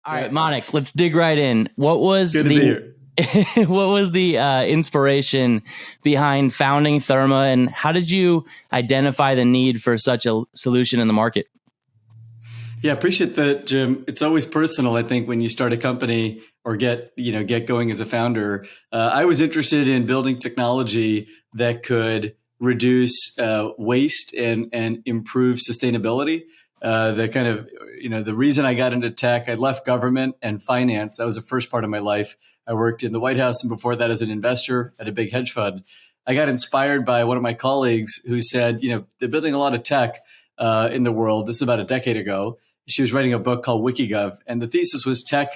All right, Manik, let's dig right in. What was Good to be here. what was the inspiration behind founding Therma, and how did you identify the need for such a solution in the market? Yeah, appreciate that, Jim. It's always personal, I think, when you start a company or get going as a founder. I was interested in building technology that could reduce waste and improve sustainability. The reason I got into tech, I left government and finance. That was the first part of my life. I worked in the White House, and before that as an investor at a big hedge fund. I got inspired by one of my colleagues who said, they're building a lot of tech in the world. This is about a decade ago. She was writing a book called WikiGov, and the thesis was tech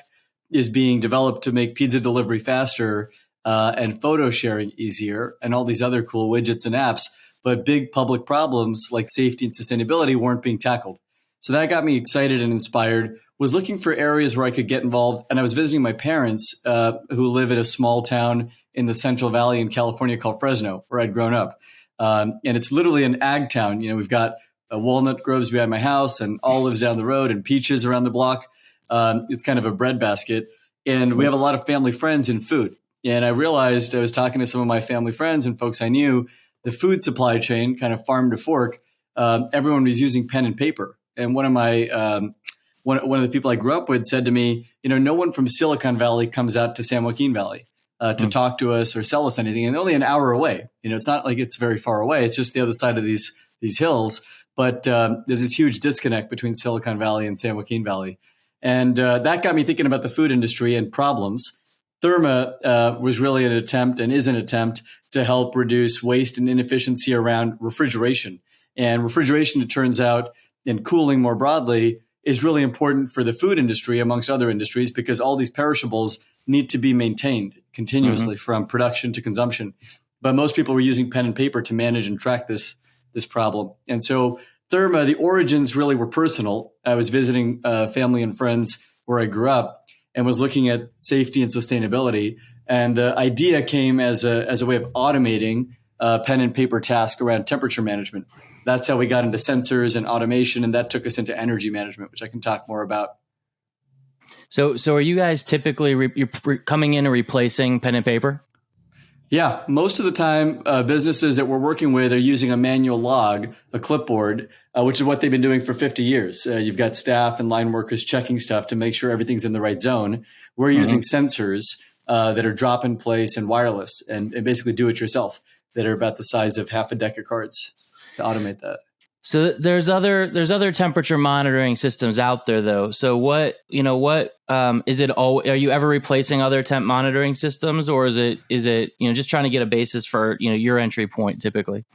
is being developed to make pizza delivery faster and photo sharing easier and all these other cool widgets and apps. But big public problems like safety and sustainability weren't being tackled. So that got me excited and inspired, was looking for areas where I could get involved. And I was visiting my parents who live in a small town in the Central Valley in California called Fresno, where I'd grown up. And it's literally an ag town. We've got walnut groves behind my house and olives down the road and peaches around the block. It's kind of a breadbasket. And we have a lot of family friends in food. And I realized I was talking to some of my family friends and folks I knew, the food supply chain, kind of farm to fork, everyone was using pen and paper. And one of my one of the people I grew up with said to me, no one from Silicon Valley comes out to San Joaquin Valley to talk to us or sell us anything. And only an hour away. It's not like it's very far away. It's just the other side of these hills. But there's this huge disconnect between Silicon Valley and San Joaquin Valley. And that got me thinking about the food industry and problems. Therma was really an attempt and is an attempt to help reduce waste and inefficiency around refrigeration. And refrigeration, it turns out, and cooling more broadly, is really important for the food industry amongst other industries because all these perishables need to be maintained continuously from production to consumption. But most people were using pen and paper to manage and track this problem. And so Therma, the origins really were personal. I was visiting family and friends where I grew up and was looking at safety and sustainability. And the idea came as a way of automating pen and paper tasks around temperature management. That's how we got into sensors and automation, and that took us into energy management, which I can talk more about. So are you guys typically you're coming in and replacing pen and paper? Yeah, most of the time, businesses that we're working with are using a manual log, a clipboard, which is what they've been doing for 50 years. You've got staff and line workers checking stuff to make sure everything's in the right zone. We're using sensors that are drop in place and wireless and basically do it yourself that are about the size of half a deck of cards to automate that. So there's other temperature monitoring systems out there though. So what is it all, are you ever replacing other temp monitoring systems, or is it just trying to get a basis for, your entry point typically?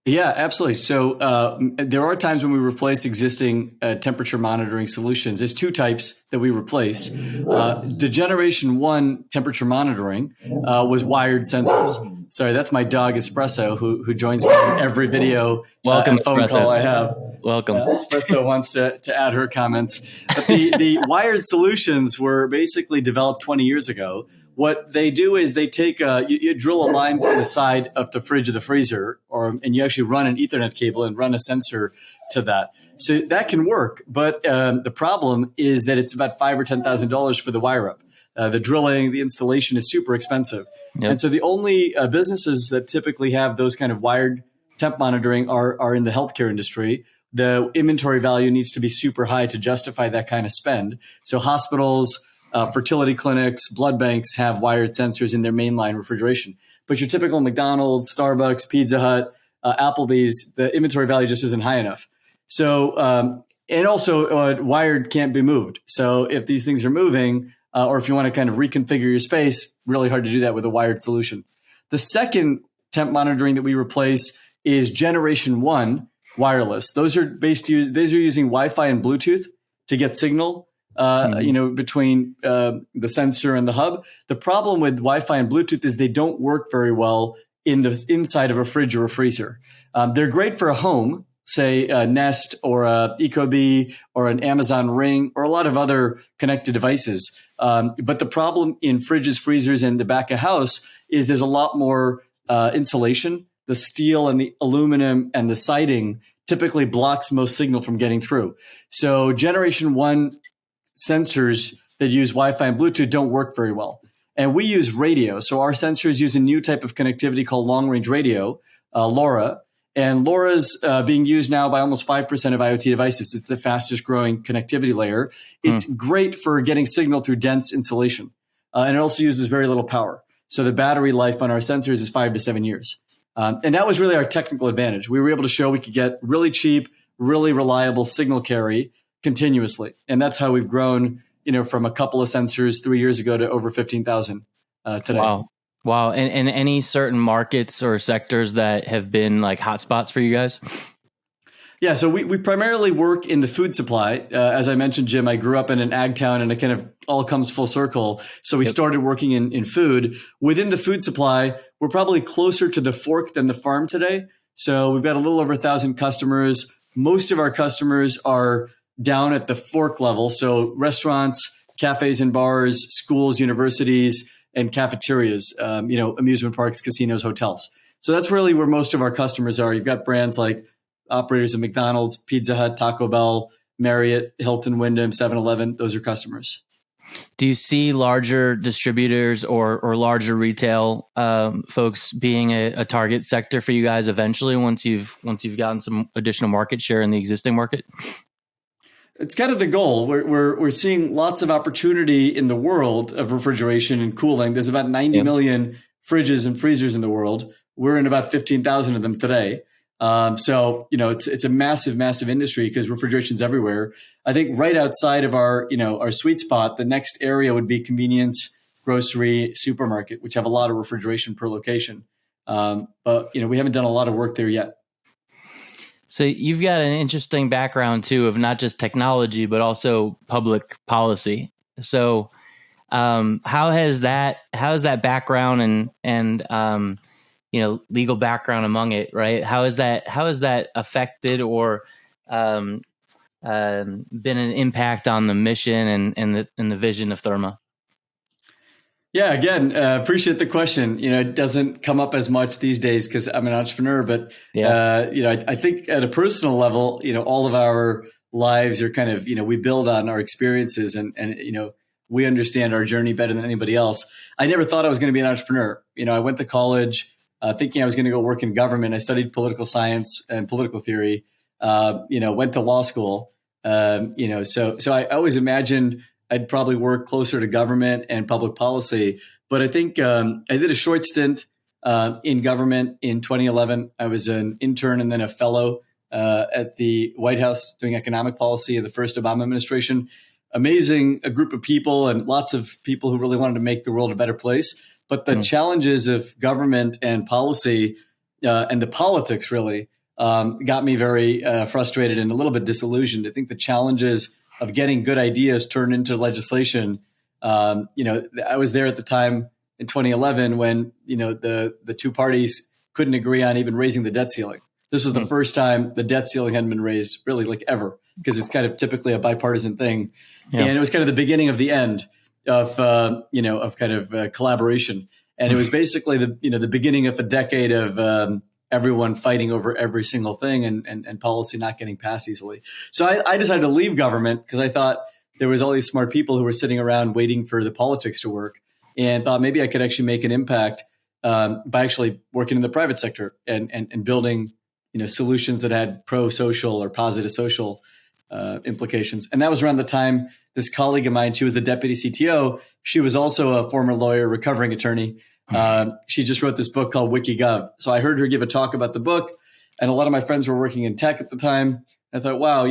Yeah, absolutely. So there are times when we replace existing temperature monitoring solutions. There's two types that we replace. The generation 1 temperature monitoring was wired sensors. Sorry, that's my dog Espresso who joins me in every video Welcome, phone Espresso. call I have. Welcome. Espresso wants to add her comments. But the wired solutions were basically developed 20 years ago. What they do is they take you drill a line through the side of the fridge or the freezer, and you actually run an Ethernet cable and run a sensor to that. So that can work, but the problem is that it's about $5,000 or $10,000 for the wire up. The drilling, the installation is super expensive. Yep. And so the only businesses that typically have those kind of wired temp monitoring are in the healthcare industry. The inventory value needs to be super high to justify that kind of spend. So hospitals, fertility clinics, blood banks have wired sensors in their mainline refrigeration. But your typical McDonald's, Starbucks, Pizza Hut, Applebee's, the inventory value just isn't high enough. So, and also wired can't be moved. So if these things are moving, or if you want to kind of reconfigure your space, really hard to do that with a wired solution. The second temp monitoring that we replace is generation 1 wireless. Those are using Wi-Fi and Bluetooth to get signal, between the sensor and the hub. The problem with Wi-Fi and Bluetooth is they don't work very well in the inside of a fridge or a freezer. They're great for a home, say a Nest or a Ecobee or an Amazon Ring or a lot of other connected devices. But the problem in fridges, freezers, and the back of house is there's a lot more insulation. The steel and the aluminum and the siding typically blocks most signal from getting through. So generation 1 sensors that use Wi-Fi and Bluetooth don't work very well. And we use radio. So our sensors use a new type of connectivity called long-range radio, LoRa. And LoRa's being used now by almost 5% of IoT devices. It's the fastest growing connectivity layer. It's great for getting signal through dense insulation. And it also uses very little power. So the battery life on our sensors is 5 to 7 years. And that was really our technical advantage. We were able to show we could get really cheap, really reliable signal carry continuously. And that's how we've grown, from a couple of sensors 3 years ago to over 15,000 today. Wow. And any certain markets or sectors that have been like hotspots for you guys? Yeah, so we primarily work in the food supply. As I mentioned, Jim, I grew up in an ag town, and it kind of all comes full circle. So we started working in food. Within the food supply, we're probably closer to the fork than the farm today. So we've got a little over 1,000 customers. Most of our customers are down at the fork level. So restaurants, cafes and bars, schools, universities, and cafeterias, amusement parks, casinos, hotels. So that's really where most of our customers are. You've got brands like operators of McDonald's, Pizza Hut, Taco Bell, Marriott, Hilton, Wyndham, 7-Eleven. Those are customers. Do you see larger distributors or larger retail folks being a target sector for you guys eventually once you've gotten some additional market share in the existing market? It's kind of the goal. We're seeing lots of opportunity in the world of refrigeration and cooling. There's about 90 million fridges and freezers in the world. We're in about 15,000 of them today. So it's a massive, massive industry because refrigeration's everywhere. I think right outside of our sweet spot, the next area would be convenience, grocery, supermarket, which have a lot of refrigeration per location. But we haven't done a lot of work there yet. So you've got an interesting background too of not just technology, but also public policy. So how has that background and legal background among it, right? How has that affected or been an impact on the mission and the vision of Therma? Yeah, again, appreciate the question. It doesn't come up as much these days because I'm an entrepreneur, but I think at a personal level, all of our lives are kind of, we build on our experiences and we understand our journey better than anybody else. I never thought I was going to be an entrepreneur. I went to college thinking I was going to go work in government. I studied political science and political theory. Went to law school. So I always imagined I'd probably work closer to government and public policy. But I think I did a short stint in government in 2011. I was an intern and then a fellow at the White House doing economic policy of the first Obama administration. Amazing, a group of people and lots of people who really wanted to make the world a better place. But the challenges of government and policy and the politics really got me very frustrated and a little bit disillusioned. I think the challenges of getting good ideas turned into legislation. I was there at the time in 2011 when the two parties couldn't agree on even raising the debt ceiling. This was the first time the debt ceiling hadn't been raised really like ever because it's kind of typically a bipartisan thing, and it was kind of the beginning of the end of collaboration. And it was basically the beginning of a decade of everyone fighting over every single thing and policy not getting passed easily. So I decided to leave government because I thought there was all these smart people who were sitting around waiting for the politics to work, and thought maybe I could actually make an impact by actually working in the private sector and building solutions that had pro-social or positive social implications. And that was around the time this colleague of mine, she was the deputy CTO. She was also a former lawyer, recovering attorney. She just wrote this book called WikiGov. So I heard her give a talk about the book, and a lot of my friends were working in tech at the time. I thought, wow,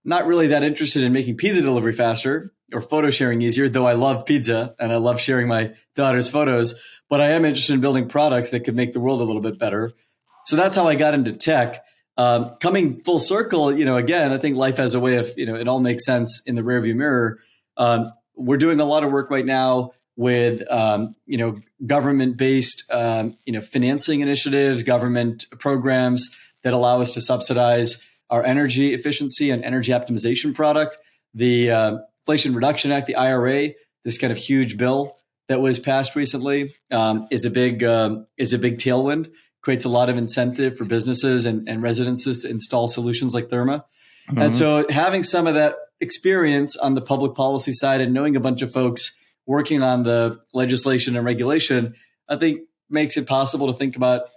not really that interested in making pizza delivery faster or photo sharing easier, though I love pizza and I love sharing my daughter's photos, but I am interested in building products that could make the world a little bit better. So that's how I got into tech. Coming full circle, again, I think life has a way of, it all makes sense in the rearview mirror. We're doing a lot of work right now with, government-based, financing initiatives, government programs that allow us to subsidize our energy efficiency and energy optimization product. The Inflation Reduction Act, the IRA, this kind of huge bill that was passed recently, is a big tailwind. Creates a lot of incentive for businesses and residences to install solutions like Therma. And Mhm. so having some of that experience on the public policy side and knowing a bunch of folks working on the legislation and regulation, I think makes it possible to think about,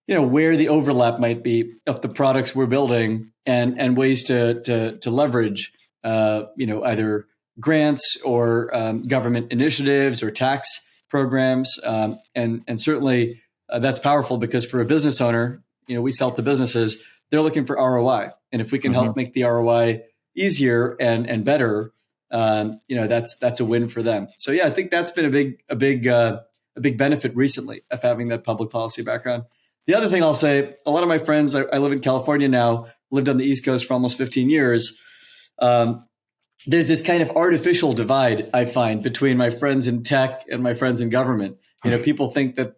where the overlap might be of the products we're building and ways to leverage, either grants or government initiatives or tax programs. And certainly that's powerful because for a business owner, we sell to businesses, they're looking for ROI. And if we can Mhm. help make the ROI easier and better, that's a win for them. So yeah, I think that's been a big benefit recently of having that public policy background. The other thing I'll say, a lot of my friends, I live in California now, lived on the East Coast for almost 15 years. There's this kind of artificial divide I find between my friends in tech and my friends in government. People think that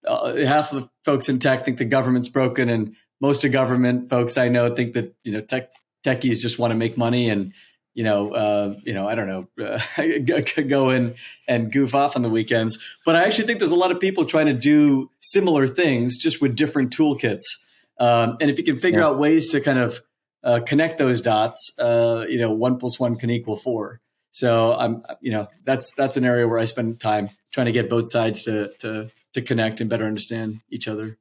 half of the folks in tech think the government's broken, and most of government folks I know think that techies just want to make money and I don't know, go in and goof off on the weekends. But I actually think there's a lot of people trying to do similar things just with different toolkits. And if you can figure out ways to kind of connect those dots, 1+1 can equal 4. So that's an area where I spend time trying to get both sides to connect and better understand each other.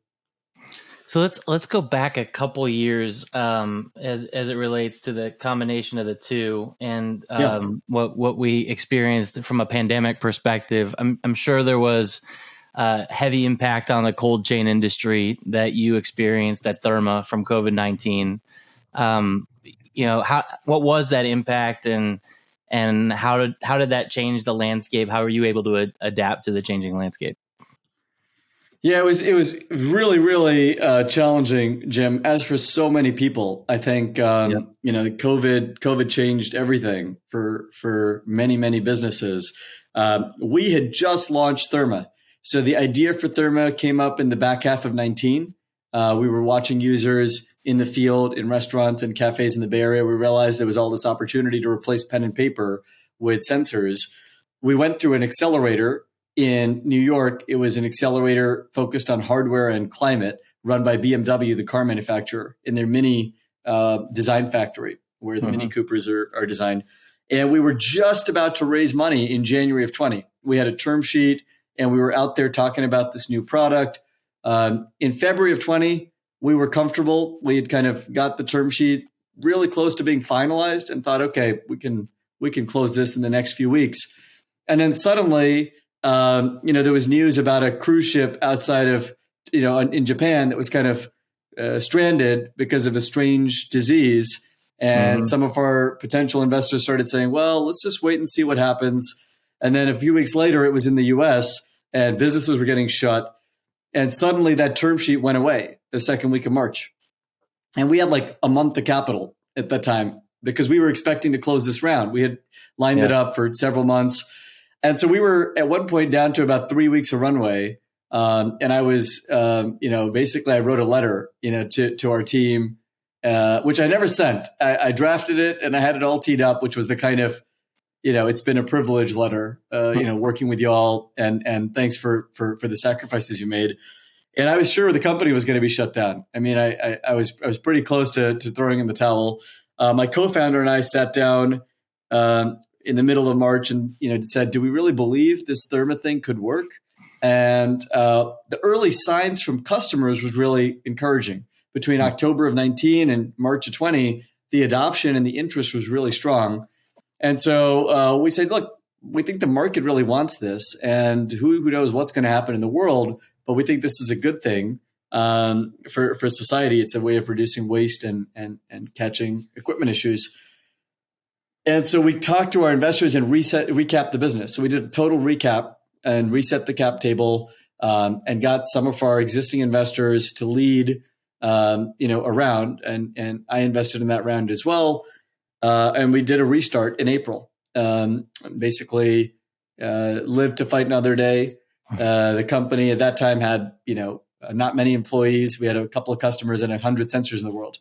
So let's go back a couple years as it relates to the combination of the two and what we experienced from a pandemic perspective. I'm sure there was heavy impact on the cold chain industry that you experienced at Therma from COVID-19. What was that impact and how did that change the landscape? How were you able to adapt to the changing landscape? Yeah, it was really, really challenging, Jim. As for so many people, I think COVID changed everything for many, many businesses. We had just launched Therma, so the idea for Therma came up in the back half of 19. We were watching users in the field, in restaurants and cafes in the Bay Area. We realized there was all this opportunity to replace pen and paper with sensors. We went through an accelerator in New York. It was an accelerator focused on hardware and climate, run by BMW, the car manufacturer, in their Mini design factory, where the Mini Coopers are designed. And we were just about to raise money in January of 20. We had a term sheet, and we were out there talking about this new product. In February of 20, we were comfortable. We had kind of got the term sheet really close to being finalized and thought, okay, we can close this in the next few weeks. And then suddenly, there was news about a cruise ship outside of, in Japan that was kind of stranded because of a strange disease. And some of our potential investors started saying, well, let's just wait and see what happens. And then a few weeks later, it was in the US and businesses were getting shut. And suddenly that term sheet went away the second week of March. And we had like a month of capital at that time because we were expecting to close this round. We had lined it up for several months. And so we were at one point down to about 3 weeks of runway. And I was, basically I wrote a letter, to our team, which I never sent. I drafted it and I had it all teed up, which was the kind of, it's been a privilege letter, working with y'all and thanks for the sacrifices you made. And I was sure the company was going to be shut down. I mean, I was pretty close to throwing in the towel. My co-founder and I sat down, in the middle of March and, said, do we really believe this Therma thing could work? And the early signs from customers was really encouraging. Between October of 19 and March of 20, the adoption and the interest was really strong. And so we said, look, we think the market really wants this, and who knows what's going to happen in the world, but we think this is a good thing for society. It's a way of reducing waste and catching equipment issues. And so we talked to our investors and recapped the business. So we did a total recap and reset the cap table, and got some of our existing investors to lead, a round. And I invested in that round as well. And we did a restart in April. Basically, live to fight another day. The company at that time had, not many employees. We had a couple of customers and 100 sensors in the world,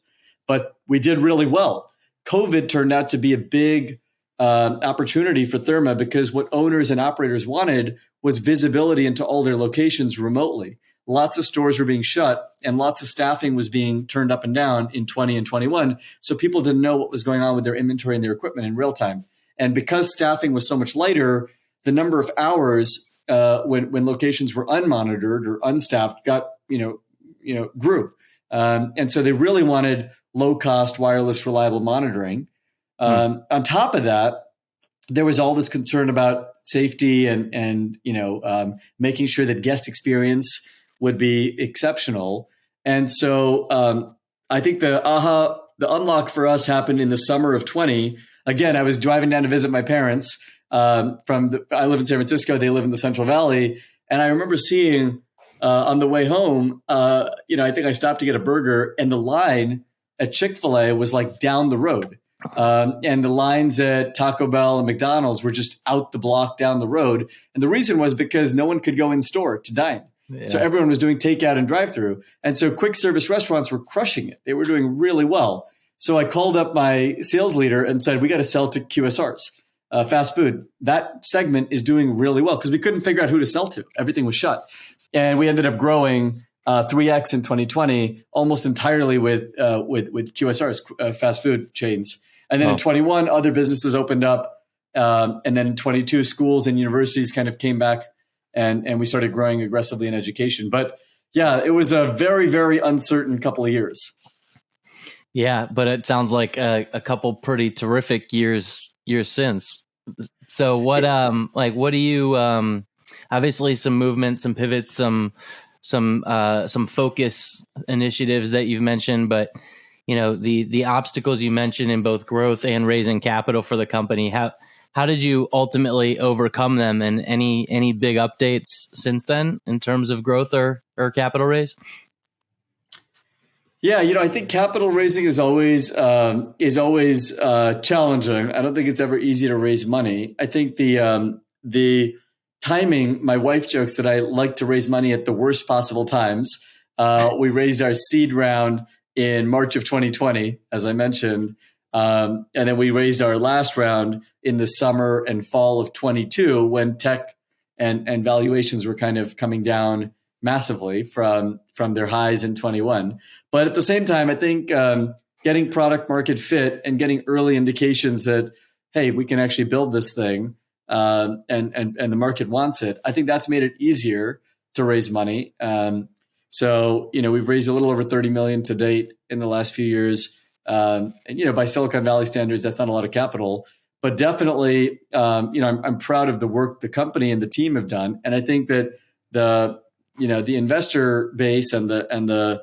but we did really well. COVID turned out to be a big opportunity for Therma because what owners and operators wanted was visibility into all their locations remotely. lots of stores were being shut and lots of staffing was being turned up and down in 20 and 21. So people didn't know what was going on with their inventory and their equipment in real time. And because staffing was so much lighter, the number of hours when locations were unmonitored or unstaffed got grew. And so they really wanted low-cost, wireless, reliable monitoring. On top of that, there was all this concern about safety and making sure that guest experience would be exceptional. And so I think the unlock for us happened in the summer of 20. Again, I was driving down to visit my parents. I live in San Francisco. They live in the Central Valley. And I remember seeing on the way home, I think I stopped to get a burger, and the line at Chick-fil-A was like down the road. And the lines at Taco Bell and McDonald's were just out the block down the road. And the reason was because no one could go in store to dine. Yeah. So everyone was doing takeout and drive-through. And so quick service restaurants were crushing it. They were doing really well. So I called up my sales leader and said, we got to sell to QSRs, fast food. That segment is doing really well because we couldn't figure out who to sell to. Everything was shut. And we ended up growing 3x in 2020, almost entirely with QSRs, fast food chains. And then in 21, other businesses opened up. And then in 22, schools and universities kind of came back and we started growing aggressively in education. But yeah, it was a very, very uncertain couple of years. Yeah, but it sounds like a couple pretty terrific years since. So what do you obviously some movement, some pivots, some focus initiatives that you've mentioned, but the obstacles you mentioned in both growth and raising capital for the company, how did you ultimately overcome them, and any big updates since then in terms of growth or capital raise? Yeah, I think capital raising is always challenging. I don't think it's ever easy to raise money. I think the timing, my wife jokes that I like to raise money at the worst possible times. We raised our seed round in March of 2020, as I mentioned. And then we raised our last round in the summer and fall of 22 when tech and valuations were kind of coming down massively from their highs in 21. But at the same time, I think getting product market fit and getting early indications that, hey, we can actually build this thing and the market wants it, I think that's made it easier to raise money. So we've raised a little over 30 million to date in the last few years. And by Silicon Valley standards, that's not a lot of capital, but definitely, I'm proud of the work the company and the team have done. And I think that the investor base and the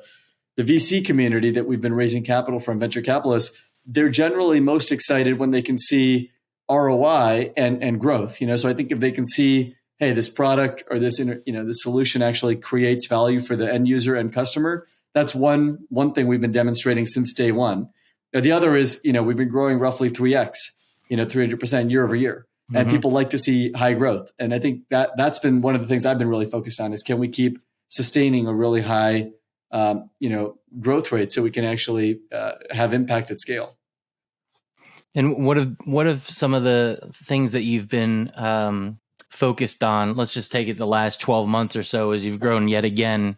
VC community that we've been raising capital from, venture capitalists, they're generally most excited when they can see ROI and growth. So I think if they can see, hey, this product or this solution actually creates value for the end user and customer, that's one thing we've been demonstrating since day one. The other is, we've been growing roughly 3x, 300% year over year. Mm-hmm. And people like to see high growth. And I think that's been one of the things I've been really focused on is, can we keep sustaining a really high, growth rate so we can actually have impact at scale. And what have some of the things that you've been focused on? Let's just take it the last 12 months or so as you've grown yet again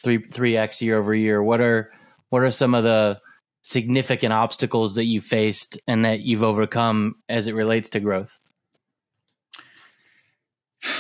3x year over year. What are some of the significant obstacles that you faced and that you've overcome as it relates to growth?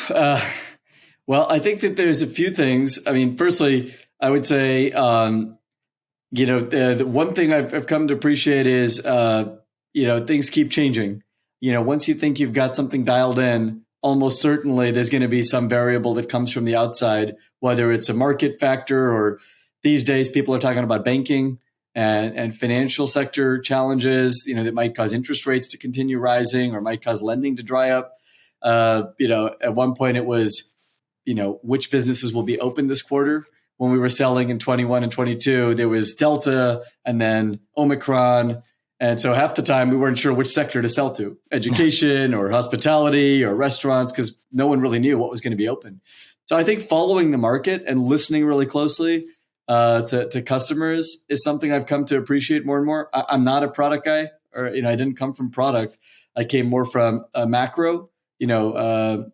Well, I think that there's a few things. I mean, firstly, I would say, the one thing I've come to appreciate is, things keep changing. Once you think you've got something dialed in, almost certainly there's going to be some variable that comes from the outside, whether it's a market factor or these days people are talking about banking and financial sector challenges, that might cause interest rates to continue rising or might cause lending to dry up. At one point it was, which businesses will be open this quarter. When we were selling in 21 and 22, there was Delta and then Omicron. And so half the time we weren't sure which sector to sell to, education or hospitality or restaurants, because no one really knew what was going to be open. So I think following the market and listening really closely to customers is something I've come to appreciate more and more. I'm not a product guy, or, I didn't come from product. I came more from macro. I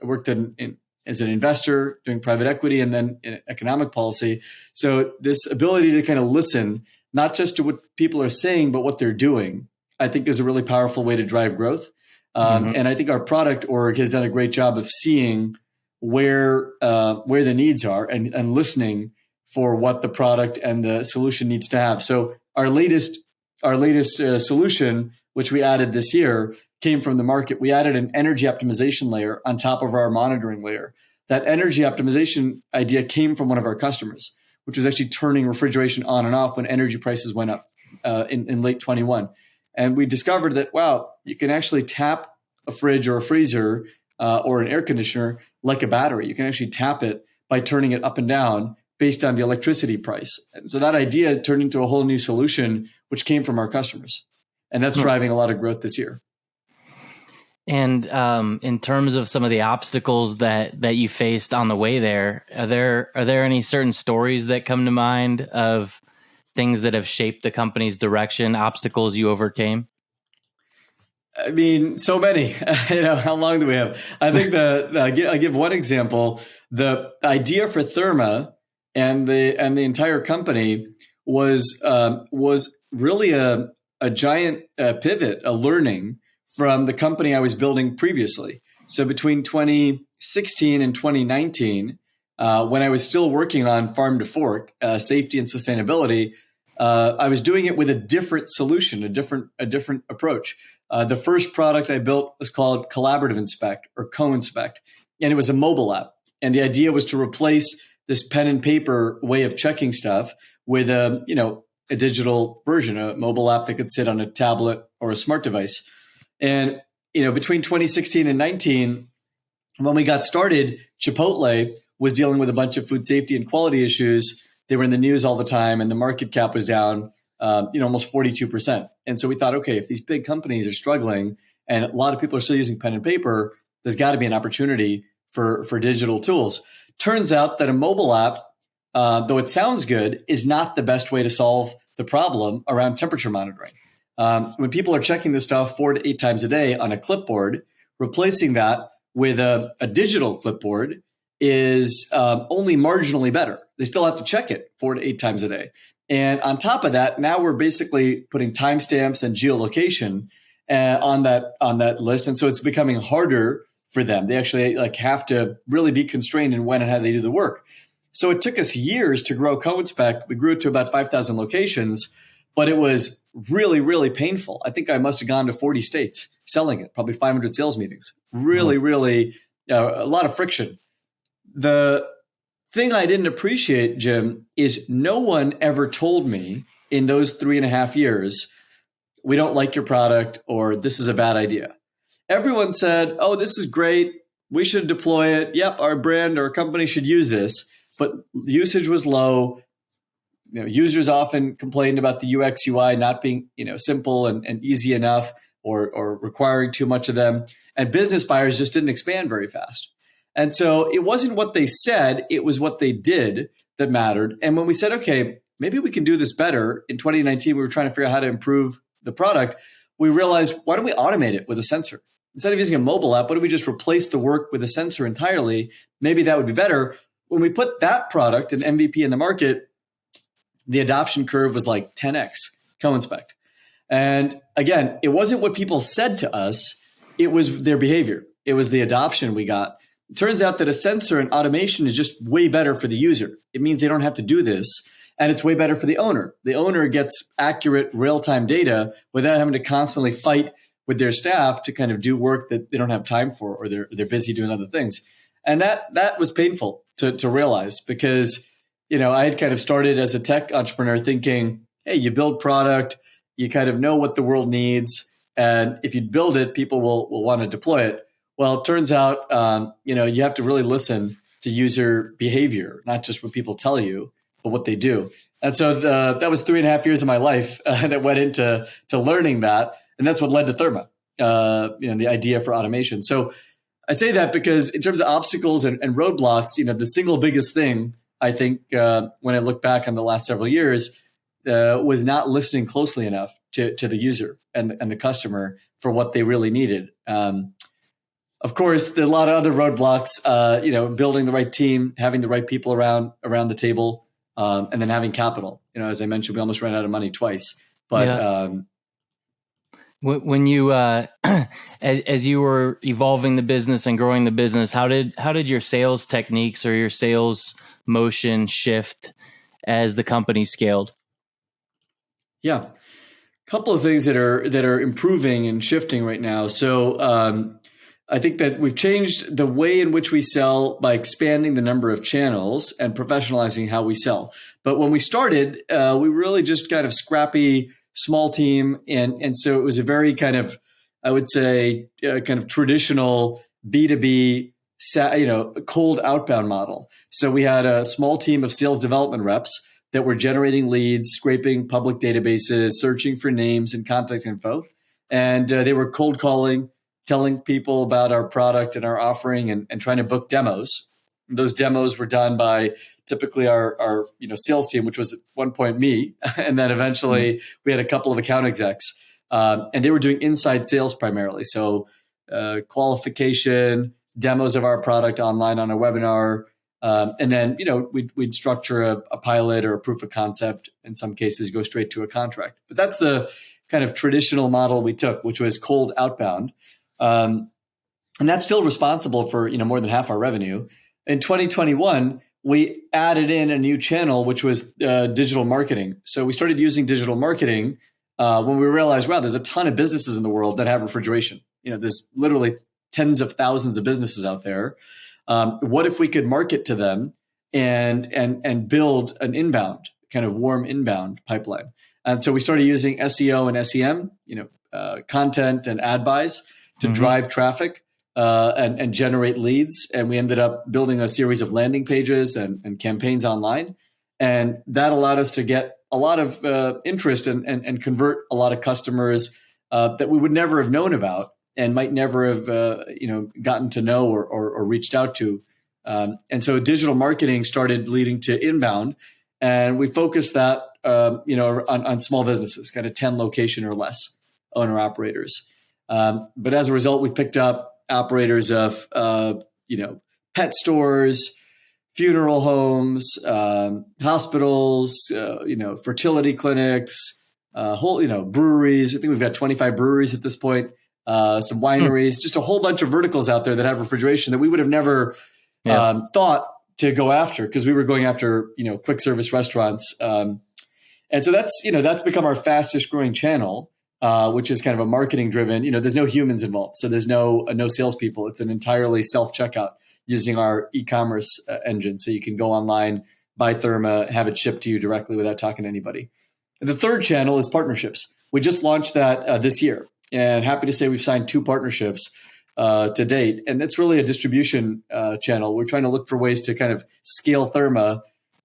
worked in as an investor doing private equity and then in economic policy. So this ability to kind of listen, not just to what people are saying, but what they're doing, I think is a really powerful way to drive growth. And I think our product org has done a great job of seeing where the needs are and listening for what the product and the solution needs to have. So our latest solution, which we added this year, came from the market. We added an energy optimization layer on top of our monitoring layer. That energy optimization idea came from one of our customers, which was actually turning refrigeration on and off when energy prices went up in late 21. And we discovered that, wow, you can actually tap a fridge or a freezer or an air conditioner like a battery. You can actually tap it by turning it up and down based on the electricity price. And so that idea turned into a whole new solution, which came from our customers. And that's driving a lot of growth this year. And in terms of some of the obstacles that you faced on the way there, are there any certain stories that come to mind of things that have shaped the company's direction, obstacles you overcame? I mean, so many. How long do we have? I think I'll give one example. The idea for Therma and the entire company was really a giant pivot, a learning from the company I was building previously. So between 2016 and 2019, when I was still working on farm to fork, safety and sustainability, I was doing it with a different solution, a different approach. The first product I built was called Collaborative Inspect or Co-Inspect, and it was a mobile app. And the idea was to replace this pen and paper way of checking stuff with a digital version, a mobile app that could sit on a tablet or a smart device. And between 2016 and 19, when we got started, Chipotle was dealing with a bunch of food safety and quality issues. They were in the news all the time, and the market cap was down, almost 42%. And so we thought, okay, if these big companies are struggling and a lot of people are still using pen and paper, there's got to be an opportunity for digital tools. Turns out that a mobile app, though it sounds good, is not the best way to solve the problem around temperature monitoring. When people are checking this stuff 4 to 8 times a day on a clipboard, replacing that with a digital clipboard is only marginally better. They still have to check it 4 to 8 times a day. And on top of that, now we're basically putting timestamps and geolocation on that list. And so it's becoming harder for them. They actually have to really be constrained in when and how they do the work. So it took us years to grow Co-Inspect. We grew it to about 5,000 locations, but it was really, really painful. I think I must have gone to 40 states selling it, probably 500 sales meetings. Really, really a lot of friction. The thing I didn't appreciate, Jim, is no one ever told me in those 3.5 years, we don't like your product or this is a bad idea. Everyone said, oh, this is great. We should deploy it. Yep, our brand or company should use this. But usage was low. Users often complained about the UX UI not being simple and easy enough or requiring too much of them. And business buyers just didn't expand very fast. And so it wasn't what they said, it was what they did that mattered. And when we said, okay, maybe we can do this better, in 2019, we were trying to figure out how to improve the product. We realized, why don't we automate it with a sensor? Instead of using a mobile app, why don't we just replace the work with a sensor entirely? Maybe that would be better. When we put that product, an MVP, in the market, the adoption curve was like 10x Co-Inspect. And again, it wasn't what people said to us. It was their behavior. It was the adoption we got. It turns out that a sensor and automation is just way better for the user. It means they don't have to do this. And it's way better for the owner. The owner gets accurate real-time data without having to constantly fight with their staff to kind of do work that they don't have time for, or they're busy doing other things. And that was painful to realize, because I had kind of started as a tech entrepreneur thinking, hey, you build product, you kind of know what the world needs, and if you build it, people will want to deploy it. Well, it turns out, you have to really listen to user behavior, not just what people tell you, but what they do. And so that was 3.5 years of my life that went into learning that, and that's what led to Therma, the idea for automation. So I say that because in terms of obstacles and roadblocks, the single biggest thing I think when I look back on the last several years was not listening closely enough to the user and the customer for what they really needed. Of course, there are a lot of other roadblocks, building the right team, having the right people around the table, and then having capital. As I mentioned, we almost ran out of money twice. But Yeah. When you, as you were evolving the business and growing the business, how did your sales techniques or your sales motion shift as the company scaled? Yeah, a couple of things that are improving and shifting right now. So I think that we've changed the way in which we sell by expanding the number of channels and professionalizing how we sell. But when we started, we were really just kind of scrappy, small team, and so it was a very kind of, I would say, kind of traditional B2B, cold outbound model. So we had a small team of sales development reps that were generating leads, scraping public databases, searching for names and contact info, and they were cold calling, telling people about our product and our offering, and trying to book demos. And those demos were done by typically our sales team, which was at one point me, and then eventually we had a couple of account execs, and they were doing inside sales primarily. So qualification, demos of our product online on a webinar, and then we'd structure a pilot or a proof of concept. In some cases, go straight to a contract. But that's the kind of traditional model we took, which was cold outbound. And that's still responsible for more than half our revenue. In 2021, we added in a new channel, which was digital marketing. So we started using digital marketing when we realized, wow, there's a ton of businesses in the world that have refrigeration. There's literally tens of thousands of businesses out there. What if we could market to them and build an inbound, kind of warm inbound pipeline? And so we started using SEO and SEM, content and ad buys to drive traffic and generate leads. And we ended up building a series of landing pages and campaigns online. And that allowed us to get a lot of interest and convert a lot of customers that we would never have known about and might never have gotten to know or reached out to. And so digital marketing started leading to inbound. And we focused that on small businesses, kind of 10 location or less owner operators. But as a result, we picked up operators of, pet stores, funeral homes, hospitals, fertility clinics, breweries. I think we've got 25 breweries at this point, some wineries, just a whole bunch of verticals out there that have refrigeration that we would have never thought to go after because we were going after, quick service restaurants. And so that's become our fastest growing channel. Which is kind of a marketing driven, there's no humans involved. So there's no salespeople. It's an entirely self-checkout using our e-commerce engine. So you can go online, buy Therma, have it shipped to you directly without talking to anybody. And the third channel is partnerships. We just launched that this year and happy to say we've signed 2 partnerships to date. And it's really a distribution channel. We're trying to look for ways to kind of scale Therma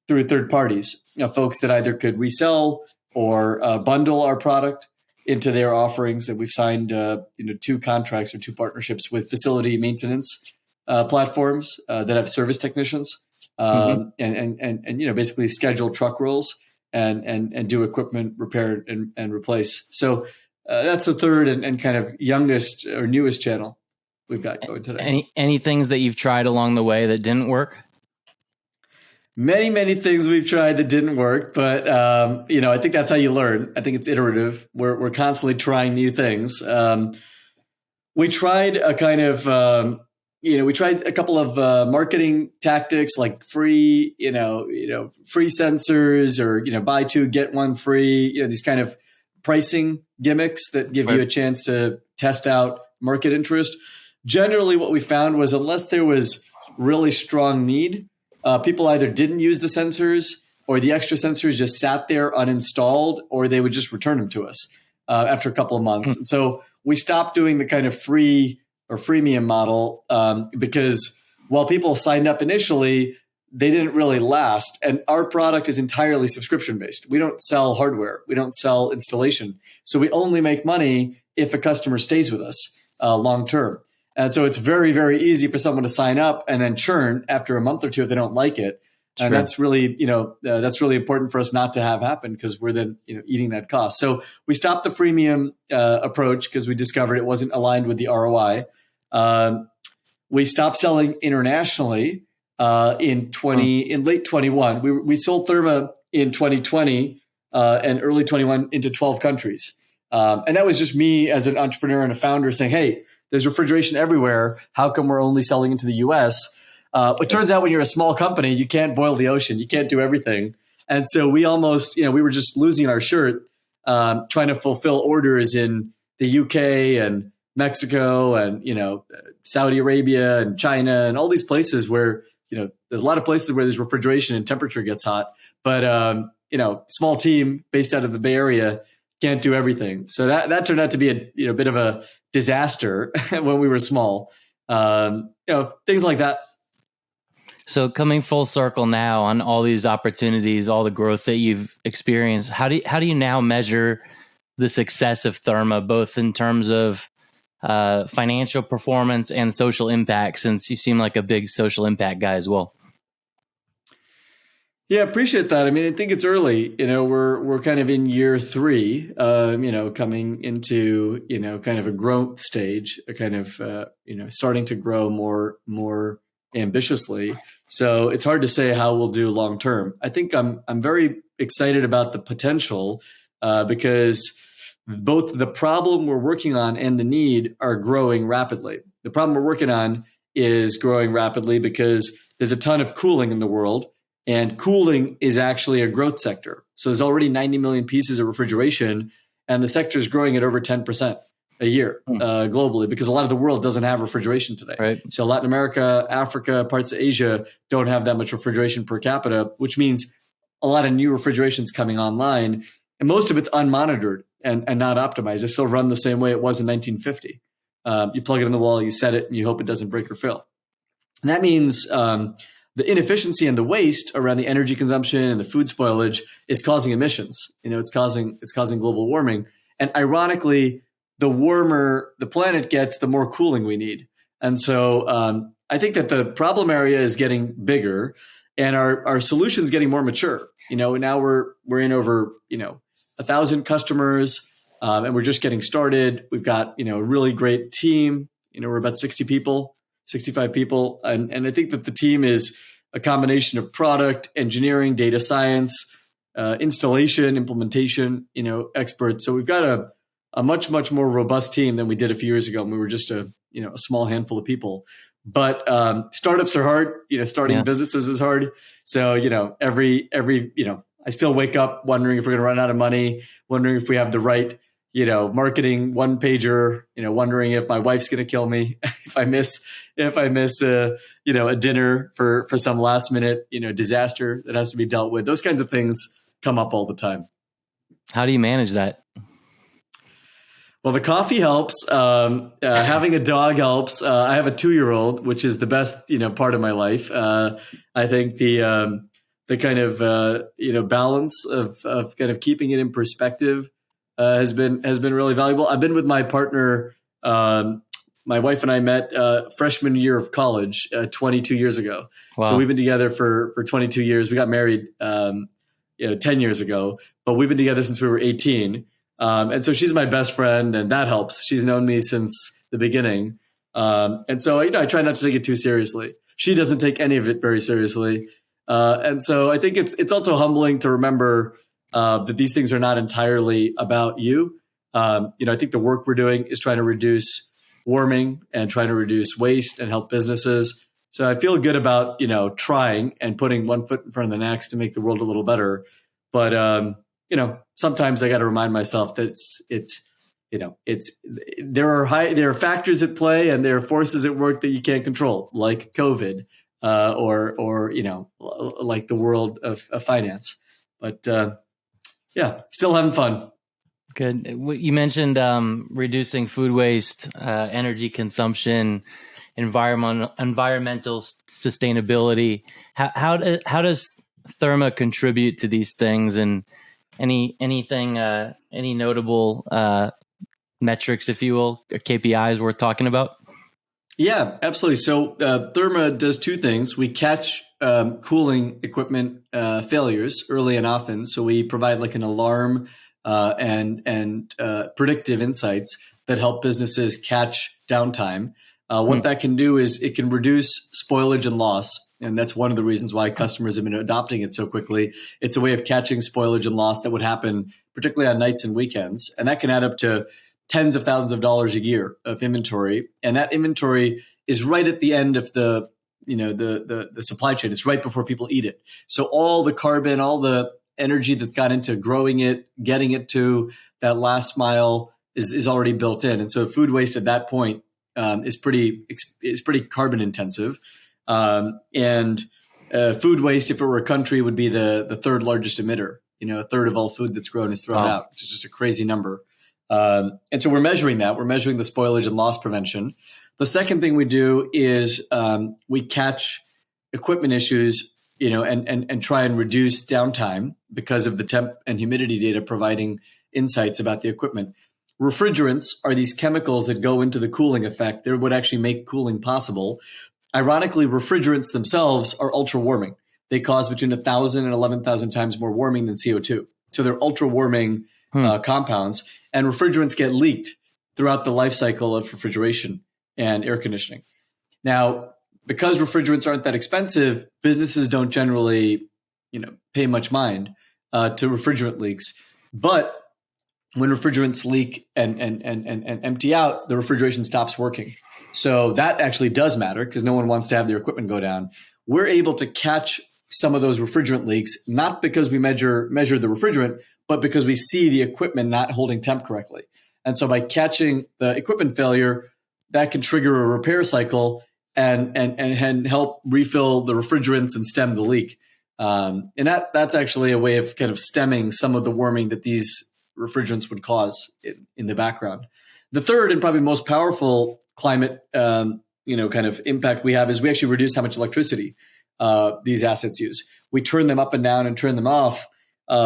through third parties, folks that either could resell or bundle our product into their offerings. And we've signed 2 contracts or 2 partnerships with facility maintenance platforms that have service technicians and basically schedule truck rolls and do equipment repair and replace. So that's the third and kind of youngest or newest channel we've got going today. Any things that you've tried along the way that didn't work? Many, many things we've tried that didn't work, but I think that's how you learn. I think it's iterative. We're constantly trying new things. We tried a kind of we tried a couple of marketing tactics like free sensors or buy 2 get 1 free. These kind of pricing gimmicks that give you a chance to test out market interest. Generally, what we found was unless there was really strong need, people either didn't use the sensors or the extra sensors just sat there uninstalled, or they would just return them to us after a couple of months. And so we stopped doing the kind of free or freemium model because while people signed up initially, they didn't really last. And our product is entirely subscription based. We don't sell hardware. We don't sell installation. So we only make money if a customer stays with us long term. And so it's very, very easy for someone to sign up and then churn after a month or 2 if they don't like it. Sure. And that's really, that's really important for us not to have happen because we're then, eating that cost. So we stopped the freemium approach because we discovered it wasn't aligned with the ROI. we stopped selling internationally in late 21. We sold Therma in 2020 and early 21 into 12 countries. And that was just me as an entrepreneur and a founder saying, hey, there's refrigeration everywhere. How come we're only selling into the US? It turns out when you're a small company, you can't boil the ocean. You can't do everything. And so we almost, we were just losing our shirt trying to fulfill orders in the UK and Mexico and, Saudi Arabia and China and all these places where, there's a lot of places where there's refrigeration and temperature gets hot. But, small team based out of the Bay Area can't do everything. So that turned out to be a bit of a disaster when we were small. Things like that. So coming full circle now on all these opportunities, all the growth that you've experienced, how do you now measure the success of Therma, both in terms of financial performance and social impact, since you seem like a big social impact guy as well? Yeah, appreciate that. I mean, I think it's early. We're kind of in year 3. Coming into kind of a growth stage, a kind of starting to grow more ambitiously. So it's hard to say how we'll do long term. I think I'm very excited about the potential because both the problem we're working on and the need are growing rapidly. The problem we're working on is growing rapidly because there's a ton of cooling in the world. And cooling is actually a growth sector. So there's already 90 million pieces of refrigeration, and the sector is growing at over 10% a year globally because a lot of the world doesn't have refrigeration today. Right. So Latin America, Africa, parts of Asia don't have that much refrigeration per capita, which means a lot of new refrigeration's coming online, and most of it's unmonitored and not optimized. It still run the same way it was in 1950. You plug it in the wall, you set it, and you hope it doesn't break or fail. And that means the inefficiency and the waste around the energy consumption and the food spoilage is causing emissions. It's causing global warming. And ironically, the warmer the planet gets, the more cooling we need. And so I think that the problem area is getting bigger, and our solution is getting more mature. Now we're in over 1,000 customers, and we're just getting started. We've got a really great team. We're about 65 people, and I think that the team is a combination of product, engineering, data science, installation, implementation, experts. So we've got a much more robust team than we did a few years ago when we were just a small handful of people. But startups are hard. Starting businesses is hard. So every I still wake up wondering if we're going to run out of money, wondering if we have the right marketing one pager, wondering if my wife's going to kill me if I miss a dinner for some last minute, disaster that has to be dealt with. Those kinds of things come up all the time. How do you manage that? Well, the coffee helps. Having a dog helps. I have a 2-year-old, which is the best, part of my life. I think the kind of, balance of kind of keeping it in perspective has been really valuable. I've been with my partner. My wife and I met freshman year of college 22 years ago. Wow. So we've been together for 22 years. We got married 10 years ago, but we've been together since we were 18. And so she's my best friend, and that helps. She's known me since the beginning. And so I try not to take it too seriously. She doesn't take any of it very seriously. And so I think it's also humbling to remember that these things are not entirely about you. I think the work we're doing is trying to reduce warming and trying to reduce waste and help businesses. So I feel good about, trying and putting one foot in front of the next to make the world a little better. But, sometimes I got to remind myself that there are factors at play and there are forces at work that you can't control, like COVID, or like the world of finance. But, still having fun. Good. You mentioned reducing food waste, energy consumption, environmental sustainability. How does Therma contribute to these things, and any notable metrics, if you will, or KPIs worth talking about? Yeah, absolutely. So Therma does 2 things. We catch cooling equipment failures early and often. So we provide like an alarm and predictive insights that help businesses catch downtime. What that can do is it can reduce spoilage and loss. And that's one of the reasons why customers have been adopting it so quickly. It's a way of catching spoilage and loss that would happen particularly on nights and weekends. And that can add up to tens of thousands of dollars a year of inventory. And that inventory is right at the end of the supply chain. It's right before people eat it. So all the carbon, all the energy that's gone into growing it, getting it to that last mile is already built in. And so food waste at that point is pretty carbon intensive. And food waste, if it were a country, would be the third largest emitter. A third of all food that's grown is thrown out, which is just a crazy number. And so we're measuring that. We're measuring the spoilage and loss prevention. The second thing we do is we catch equipment issues, and try and reduce downtime because of the temp and humidity data providing insights about the equipment. Refrigerants are these chemicals that go into the cooling effect. They're what actually make cooling possible. Ironically, refrigerants themselves are ultra warming. They cause between 1,000 and 11,000 times more warming than CO2. So they're ultra warming compounds, and refrigerants get leaked throughout the life cycle of refrigeration and air conditioning. Now, because refrigerants aren't that expensive, businesses don't generally, pay much mind to refrigerant leaks. But when refrigerants leak and empty out, the refrigeration stops working. So that actually does matter because no one wants to have their equipment go down. We're able to catch some of those refrigerant leaks, not because we measure the refrigerant, but because we see the equipment not holding temp correctly. And so by catching the equipment failure, that can trigger a repair cycle and help refill the refrigerants and stem the leak. And that's actually a way of kind of stemming some of the warming that these refrigerants would cause in the background. The third and probably most powerful climate, kind of impact we have is we actually reduce how much electricity these assets use. We turn them up and down and turn them off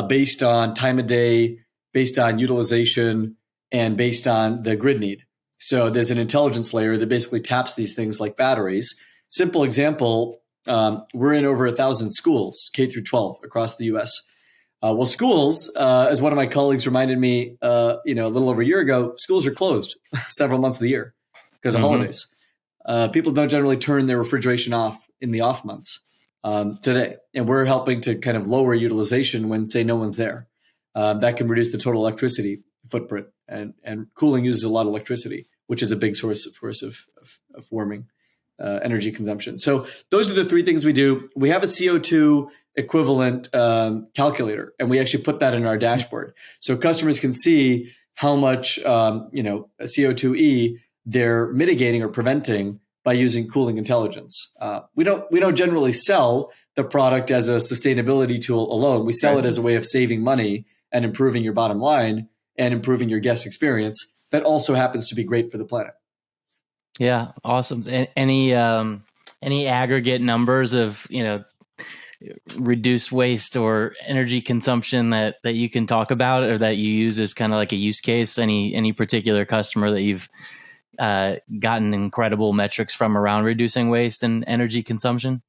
based on time of day, based on utilization, and based on the grid need. So there's an intelligence layer that basically taps these things like batteries. Simple example, we're in over 1,000 schools, K through 12 across the US. Well, schools, as one of my colleagues reminded me, a little over a year ago, schools are closed several months of the year because of holidays. People don't generally turn their refrigeration off in the off months today. And we're helping to kind of lower utilization when, say, no one's there. That can reduce the total electricity footprint. And cooling uses a lot of electricity, which is a big source of warming energy consumption. So those are the three things we do. We have a CO2 equivalent calculator, and we actually put that in our dashboard. So customers can see how much CO2e they're mitigating or preventing by using cooling intelligence. We don't generally sell the product as a sustainability tool alone. We sell it as a way of saving money and improving your bottom line and improving your guest experience. That also happens to be great for the planet. Yeah, awesome. Any aggregate numbers of reduced waste or energy consumption that you can talk about or that you use as kind of like a use case? Any particular customer that you've gotten incredible metrics from around reducing waste and energy consumption?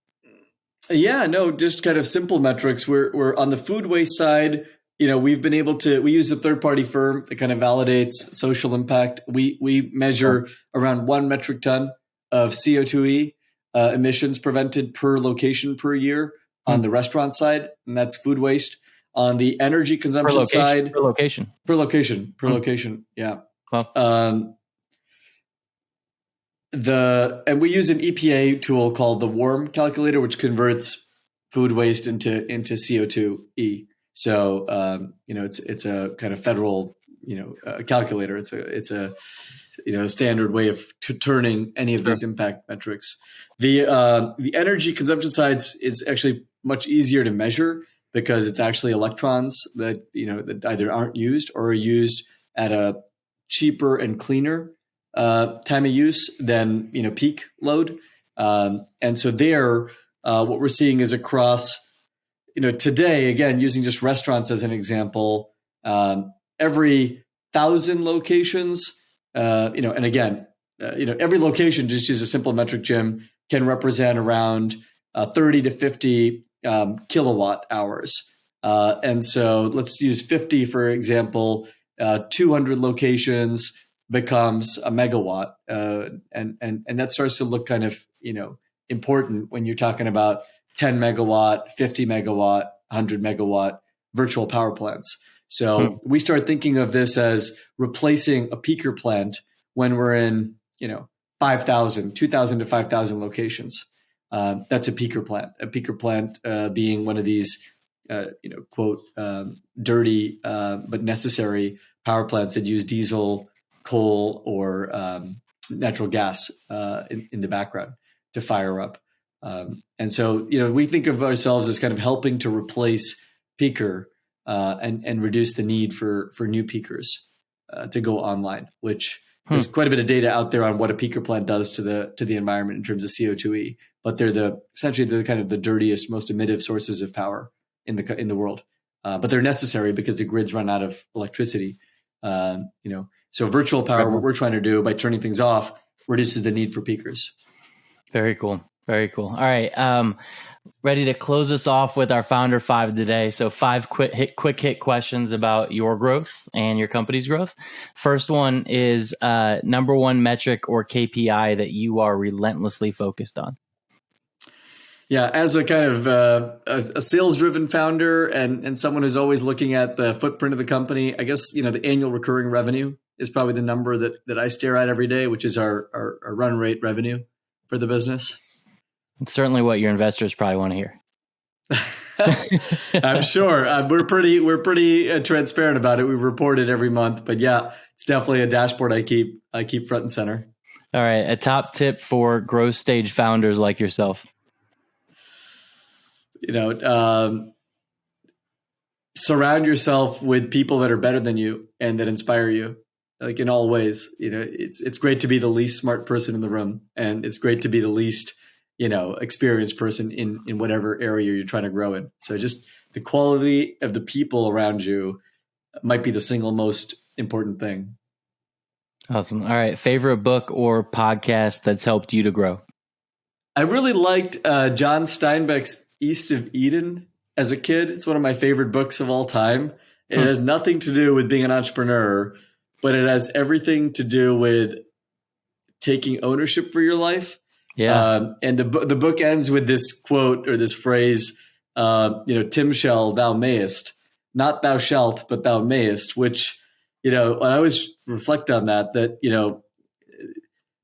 Yeah, no, just kind of simple metrics. We're on the food waste side. We've been able to, we use a third-party firm that kind of validates social impact. We measure around 1 metric ton of CO2e emissions prevented per location per year on the restaurant side, and that's food waste. On the energy consumption side, per location, yeah. Wow. And we use an EPA tool called the WARM calculator, which converts food waste into CO2e. So it's a kind of federal calculator. It's a standard way of turning any of these impact metrics. The energy consumption side is actually much easier to measure because it's actually electrons that either aren't used or are used at a cheaper and cleaner time of use than peak load. And so there, what we're seeing is across today, again, using just restaurants as an example, every 1,000 locations, and again, every location, just use a simple metric, Jim, can represent around 30 to 50 kilowatt hours. And so let's use 50, for example, 200 locations becomes a megawatt, and that starts to look kind of important when you're talking about 10 megawatt, 50 megawatt, 100 megawatt virtual power plants. So we start thinking of this as replacing a peaker plant when we're in 2,000 to 5,000 locations. That's a peaker plant. A peaker plant being one of these, quote, dirty but necessary power plants that use diesel, coal, or natural gas in the background to fire up. And so, we think of ourselves as kind of helping to replace peaker and reduce the need for new peakers to go online, which there's quite a bit of data out there on what a peaker plant does to the environment in terms of CO2e. But they're essentially the kind of the dirtiest, most emittive sources of power in the world. But they're necessary because the grids run out of electricity. So virtual power, what we're trying to do by turning things off, reduces the need for peakers. Very cool. Very cool. All right. Ready to close us off with our Founder 5 today. So 5 quick hit questions about your growth and your company's growth. First one is number one metric or KPI that you are relentlessly focused on. Yeah, as a kind of a sales-driven founder and someone who's always looking at the footprint of the company, I guess the annual recurring revenue is probably the number that I stare at every day, which is our run rate revenue for the business. It's certainly what your investors probably want to hear. I'm sure we're pretty transparent about it. We report it every month, but yeah, it's definitely a dashboard I keep front and center. All right, a top tip for growth stage founders like yourself. Surround yourself with people that are better than you and that inspire you, like in all ways. It's great to be the least smart person in the room, and it's great to be the least experienced person in whatever area you're trying to grow in. So just the quality of the people around you might be the single most important thing. Awesome. All right. Favorite book or podcast that's helped you to grow? I really liked John Steinbeck's East of Eden as a kid. It's one of my favorite books of all time. It has nothing to do with being an entrepreneur, but it has everything to do with taking ownership for your life. Yeah. And the book ends with this quote or this phrase, Tim shall, thou mayest, not thou shalt, but thou mayest, which, when I always reflect on that,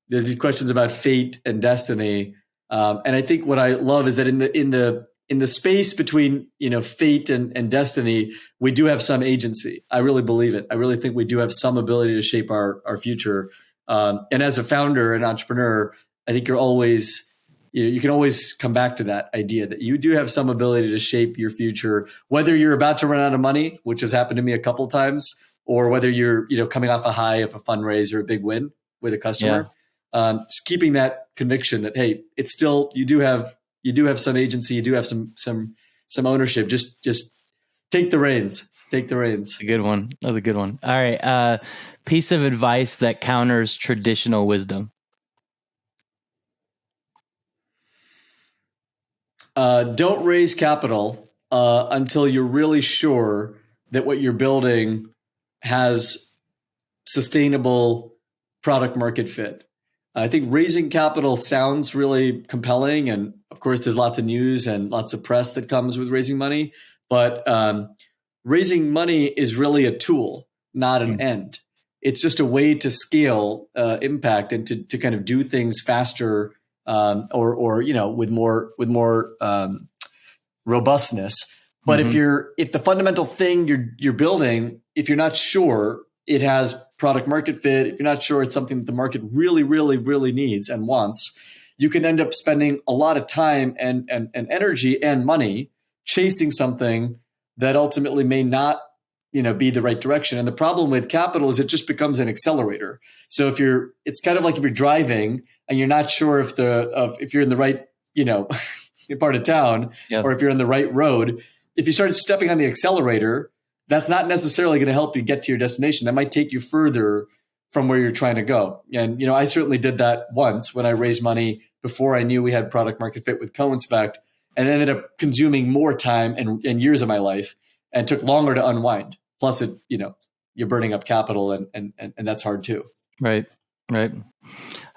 there's these questions about fate and destiny. And I think what I love is that in the space between, fate and destiny, we do have some agency. I really believe it. I really think we do have some ability to shape our future. And as a founder and entrepreneur, I think you can always come back to that idea that you do have some ability to shape your future, whether you're about to run out of money, which has happened to me a couple of times, or whether you're, coming off a high of a fundraise or a big win with a customer. Yeah. Just keeping that conviction that, hey, it's still, you do have some agency, you do have some ownership. Just take the reins. Take the reins. A good one. That's a good one. All right. Piece of advice that counters traditional wisdom. Don't raise capital until you're really sure that what you're building has sustainable product market fit. I think raising capital sounds really compelling. And of course, there's lots of news and lots of press that comes with raising money. But raising money is really a tool, not an end. It's just a way to scale impact and to kind of do things faster or with more robustness. But if the fundamental thing you're building, if you're not sure it has product market fit, if you're not sure it's something that the market really, really, really needs and wants, you can end up spending a lot of time and energy and money chasing something that ultimately may not be the right direction. And the problem with capital is it just becomes an accelerator. So it's kind of like if you're driving and you're not sure if you're in the right, part of town, or if you're in the right road, if you start stepping on the accelerator, that's not necessarily going to help you get to your destination. That might take you further from where you're trying to go. And, I certainly did that once when I raised money before I knew we had product market fit with Co-Inspect, and ended up consuming more time and years of my life and took longer to unwind. Plus you're burning up capital and that's hard too. Right. Right.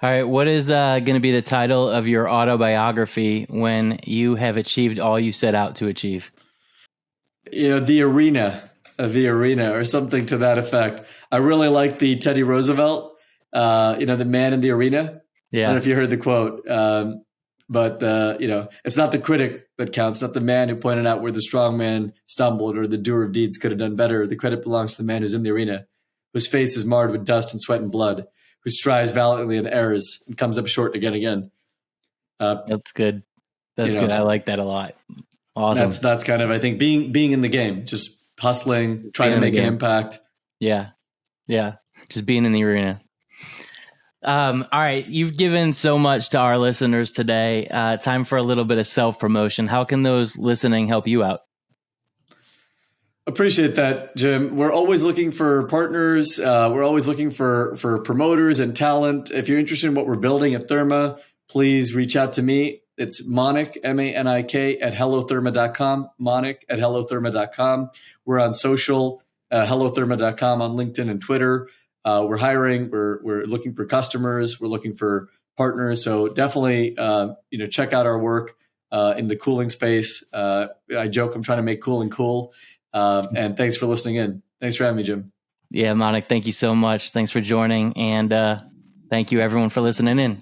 All right. What is going to be the title of your autobiography when you have achieved all you set out to achieve? The arena, or something to that effect. I really like the Teddy Roosevelt, the man in the arena. I don't know Yeah. if you heard the quote, but it's not the critic that counts, not the man who pointed out where the strong man stumbled or the doer of deeds could have done better. The credit belongs to the man who's in the arena, whose face is marred with dust and sweat and blood, who strives valiantly and errs and comes up short again and again. That's good. You That's good. I know, like that a lot. Awesome. that's kind of, I think, being in the game, just hustling, trying Being to in the make an game. impact. Yeah. Yeah. Just being in the arena. All right. You've given so much to our listeners today. Time for a little bit of self-promotion. How can those listening help you out? Appreciate that, Jim. We're always looking for partners. We're always looking for promoters and talent. If you're interested in what we're building at Therma, please reach out to me. It's Manik, Manik, at hellotherma.com, Manik at hellotherma.com. We're on social, hellotherma.com on LinkedIn and Twitter. We're hiring. We're looking for customers. We're looking for partners. So definitely, check out our work in the cooling space. I joke I'm trying to make cooling cool. And thanks for listening in. Thanks for having me, Jim. Yeah, Manik, thank you so much. Thanks for joining. And thank you, everyone, for listening in.